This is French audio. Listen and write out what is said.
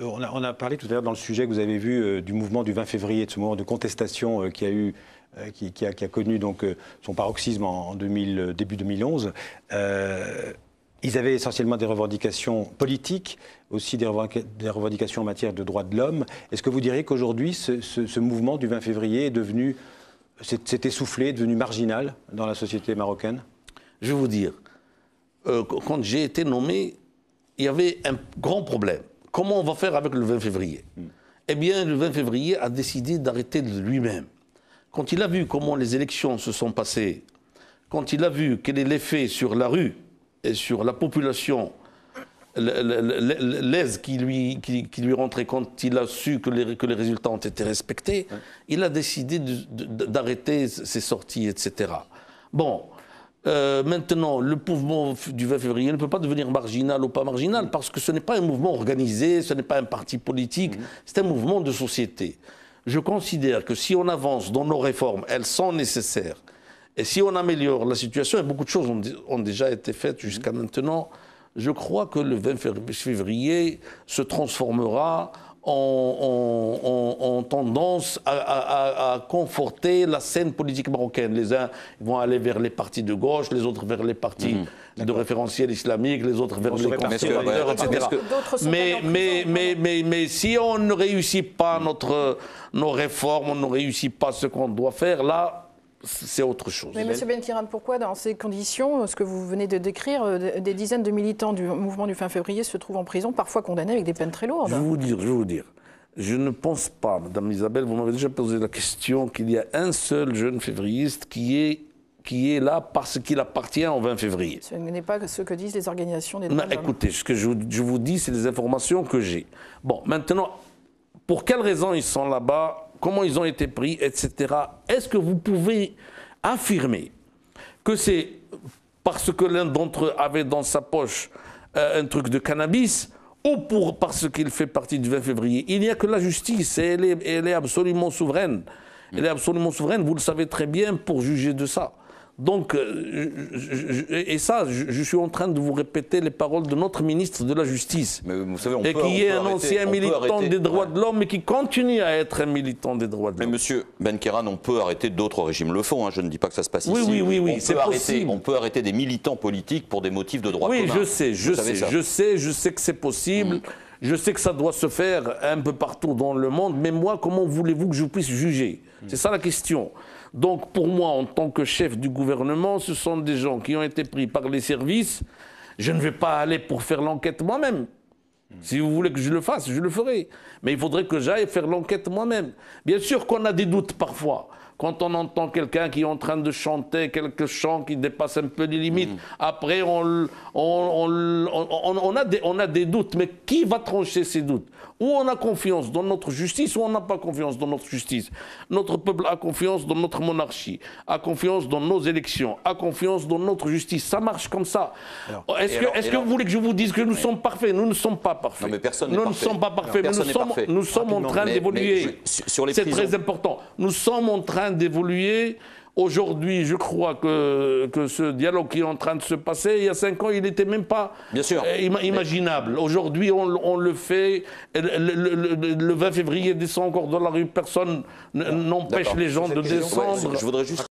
On a parlé tout à l'heure dans le sujet que vous avez vu du mouvement du 20 février, de ce mouvement de contestation qui a connu donc, son paroxysme en début 2011. Ils avaient essentiellement des revendications politiques, aussi des revendications en matière de droits de l'homme. Est-ce que vous diriez qu'aujourd'hui, ce mouvement du 20 février est devenu, s'est essoufflé, est devenu marginal dans la société marocaine? Je vais vous dire, quand j'ai été nommé, il y avait un grand problème. Comment on va faire avec le 20 février? Eh bien, le 20 février a décidé d'arrêter de lui-même. Quand il a vu comment les élections se sont passées, quand il a vu quel est l'effet sur la rue et sur la population, l'aise qui lui rentrait quand il a su que les résultats ont été respectés, il a décidé d'arrêter ses sorties, etc. Bon. Maintenant, le mouvement du 20 février ne peut pas devenir marginal ou pas marginal parce que ce n'est pas un mouvement organisé, ce n'est pas un parti politique, c'est un mouvement de société. Je considère que si on avance dans nos réformes, elles sont nécessaires, et si on améliore la situation, et beaucoup de choses ont déjà été faites jusqu'à maintenant, je crois que le 20 février se transformera en tendance à conforter la scène politique marocaine. Les uns vont aller vers les partis de gauche, les autres vers les partis de référentiel islamique, les autres vers les conservateurs, etc. Mais si on ne réussit pas nos réformes, on ne réussit pas ce qu'on doit faire, là, c'est autre chose. Mais M. Benkiran, pourquoi dans ces conditions, ce que vous venez de décrire, des dizaines de militants du mouvement du 20 février se trouvent en prison, parfois condamnés avec des peines très lourdes? Je vais vous dire. Je ne pense pas, Madame Isabelle, vous m'avez déjà posé la question, qu'il y a un seul jeune févriériste qui est là parce qu'il appartient au 20 février. Ce n'est pas ce que disent les organisations des droits de l'homme. Écoutez, ce que je vous dis, c'est les informations que j'ai. Bon, maintenant, pour quelles raisons ils sont là-bas, comment ils ont été pris, etc. Est-ce que vous pouvez affirmer que c'est parce que l'un d'entre eux avait dans sa poche un truc de cannabis ou parce qu'il fait partie du 20 février? Il n'y a que la justice et elle est absolument souveraine. Elle est absolument souveraine, vous le savez très bien, pour juger de ça. Donc, je suis en train de vous répéter les paroles de notre ministre de la Justice, mais vous savez, qui est un ancien militant des droits de l'homme et qui continue à être un militant des droits de l'homme. Mais monsieur Benkiran, on peut arrêter, d'autres régimes le font, hein, je ne dis pas que ça se passe ici. Oui, c'est possible. On peut arrêter des militants politiques pour des motifs de droit commun. Oui, je sais que c'est possible. Je sais que ça doit se faire un peu partout dans le monde, mais moi, comment voulez-vous que je puisse juger? C'est ça la question. Donc pour moi, en tant que chef du gouvernement, ce sont des gens qui ont été pris par les services. Je ne vais pas aller pour faire l'enquête moi-même. Si vous voulez que je le fasse, je le ferai. Mais il faudrait que j'aille faire l'enquête moi-même. Bien sûr qu'on a des doutes parfois. Quand on entend quelqu'un qui est en train de chanter quelques chants qui dépassent un peu les limites, après on a des doutes. Mais qui va trancher ces doutes? Ou on a confiance dans notre justice, ou on n'a pas confiance dans notre justice. Notre peuple a confiance dans notre monarchie, a confiance dans nos élections, a confiance dans notre justice. Ça marche comme ça. Est-ce que vous voulez que je vous dise que nous sommes parfaits? Nous ne sommes pas parfaits. Non, mais personne n'est nous parfait. ne sommes pas parfaits, mais nous sommes en train d'évoluer. C'est très important. Nous sommes en train d'évoluer. Aujourd'hui, je crois que ce dialogue qui est en train de se passer, il y a 5 ans, il n'était même pas imaginable. Aujourd'hui, on le fait. Le 20 février descend encore dans la rue, personne n'empêche les gens de descendre. Je voudrais juste